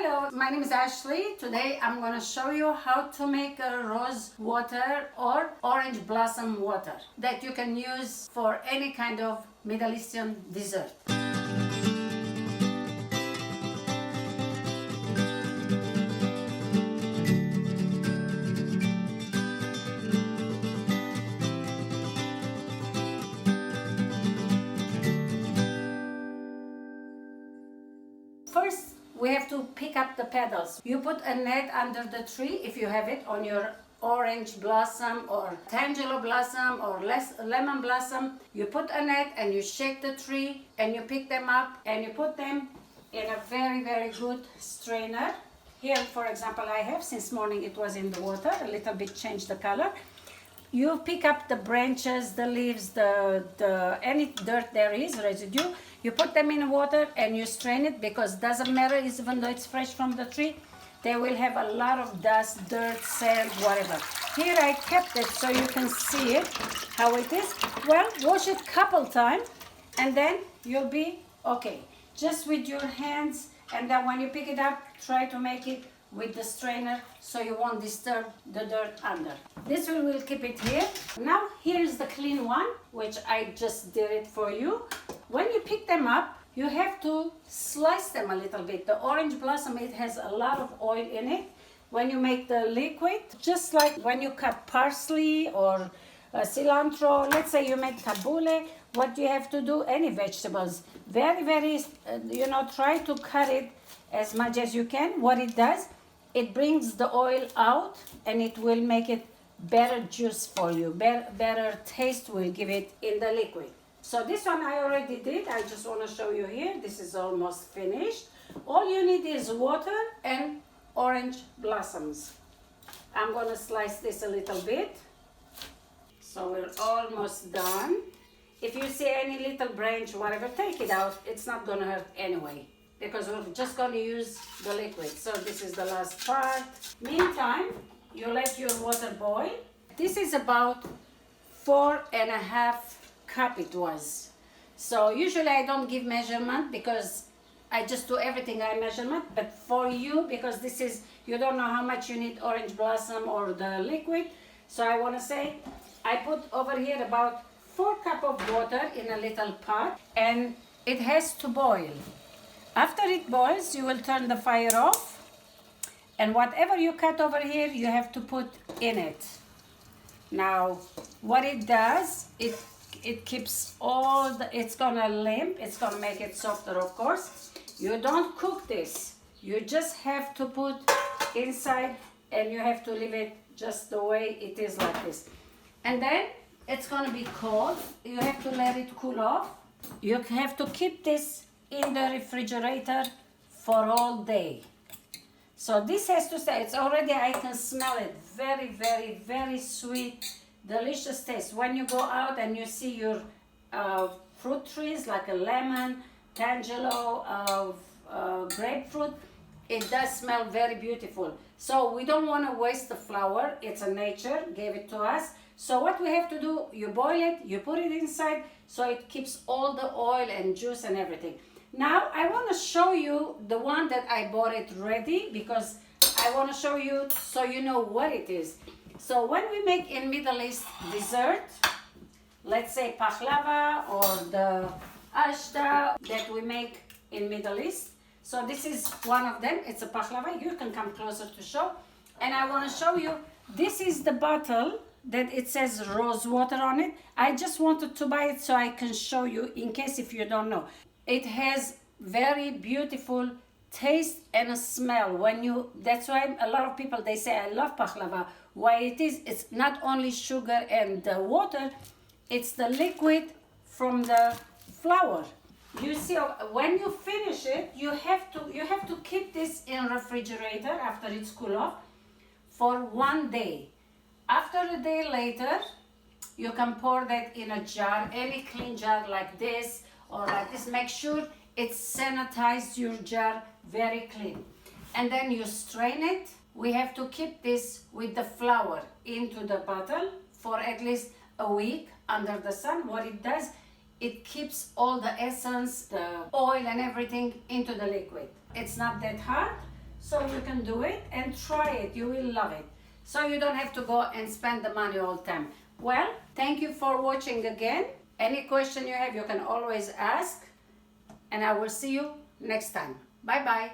Hello, my name is Ashley. Today I'm going to show you how to make a rose water or orange blossom water that you can use for any kind of Middle Eastern dessert. First, we have to pick up the petals. You put a net under the tree if you have it on your orange blossom or tangelo blossom or lemon blossom. You put a net and you shake the tree and you pick them up and you put them in a very, very good strainer. Here, for example, I have, since morning it was in the water, a little bit changed the color. You pick up the branches, the leaves, any dirt there is, residue. You put them in water and you strain it, because it doesn't matter, even though it's fresh from the tree, they will have a lot of dust, dirt, sand, whatever. Here I kept it so you can see it, how it is. Well, wash it couple times and then you'll be okay. Just with your hands, and then when you pick it up, try to make it with the strainer so you won't disturb the dirt under. This one will keep it here. Now here's the clean one, which I just did it for you. When you pick them up, you have to slice them a little bit. The orange blossom, it has a lot of oil in it. When you make the liquid, just like when you cut parsley or cilantro, let's say you make tabbouleh, what you have to do, any vegetables, very, try to cut it as much as you can. What it does, it brings the oil out and it will make it better juice for you, better taste will give it in the liquid. So this one I already did. I just want to show you here. This is almost finished. All you need is water and orange blossoms. I'm going to slice this a little bit. So we're almost done. If you see any little branch, whatever, take it out. It's not going to hurt anyway, because we're just going to use the liquid. So this is the last part. Meantime, you let your water boil. This is about 4.5 cups it was. So usually I don't give measurement because I just do everything I measurement. But for you, because this is, you don't know how much you need orange blossom or the liquid. So I want to say, I put over here about 4 cups of water in a little pot, and it has to boil. After it boils, you will turn the fire off, and whatever you cut over here, you have to put in it. Now, what it does, it keeps all the, it's gonna limp, it's gonna make it softer, of course. You don't cook this. You just have to put inside, and you have to leave it just the way it is, like this. And then it's gonna be cold. You have to let it cool off. You have to keep this in the refrigerator for all day. So this has to stay. It's already, I can smell it. Very, very, very sweet, delicious taste. When you go out and you see your fruit trees like a lemon, tangelo, grapefruit, it does smell very beautiful. So we don't want to waste the flour. It's a nature, gave it to us. So what we have to do, you boil it, you put it inside, so it keeps all the oil and juice and everything. Now I want to show you the one that I bought it ready, because I want to show you so you know what it is. So when we make in Middle East dessert, let's say baklava or the ashta that we make in Middle East. So this is one of them. It's a baklava. You can come closer to show. And I want to show you, this is the bottle that it says rose water on it. I just wanted to buy it so I can show you, in case if you don't know. It has very beautiful taste and a smell. That's why a lot of people, they say, I love baklava. Why it is, it's not only sugar and the water, it's the liquid from the flour. You see, when you finish it, you have to keep this in refrigerator after it's cool off for 1 day. After a day later, you can pour that in a jar, any clean jar like this or like this. Make sure it's sanitized, your jar, very clean. And then you strain it. We have to keep this with the flour into the bottle for at least a week under the sun. What it does, it keeps all the essence, the oil and everything into the liquid. It's not that hard. So you can do it and try it. You will love it. So you don't have to go and spend the money all the time. Well, thank you for watching again. Any question you have, you can always ask. And I will see you next time. Bye-bye.